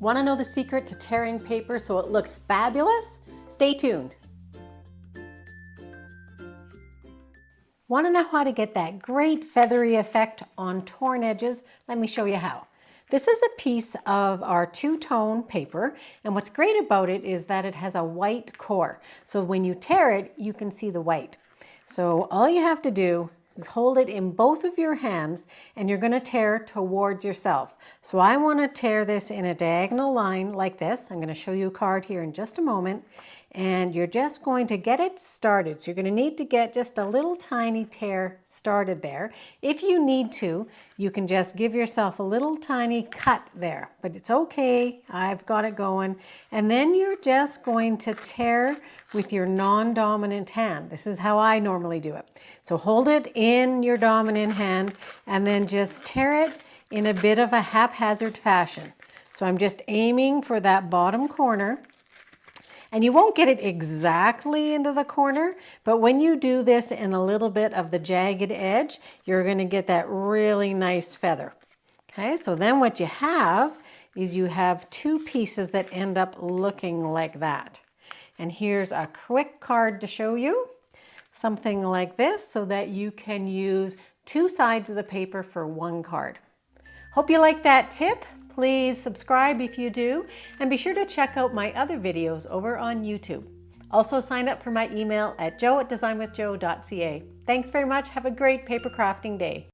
Want to know the secret to tearing paper so it looks fabulous? Stay tuned. Want to know how to get that great feathery effect on torn edges? Let me show you how. This is a piece of our two-tone paper, and what's great about it is that it has a white core. So when you tear it, you can see the white. So all you have to do is hold it in both of your hands, and you're going to tear towards yourself. So I want to tear this in a diagonal line like this. I'm going to show you a card here in just a moment, and you're just going to get it started. So you're going to need to get just a little tiny tear started there. If you need to, you can just give yourself a little tiny cut there, but it's okay. I've got it going. And then you're just going to tear with your non-dominant hand. This is how I normally do it. So hold it in your dominant hand and then just tear it in a bit of a haphazard fashion. So I'm just aiming for that bottom corner. And you won't get it exactly into the corner, but when you do this in a little bit of the jagged edge, you're going to get that really nice feather. Okay, so then what you have is you have two pieces that end up looking like that. And here's a quick card to show you. Something like this so that you can use two sides of the paper for one card. Hope you like that tip. Please subscribe if you do, and be sure to check out my other videos over on YouTube. Also sign up for my email at joe@designwithjoe.ca. Thanks very much. Have a great paper crafting day.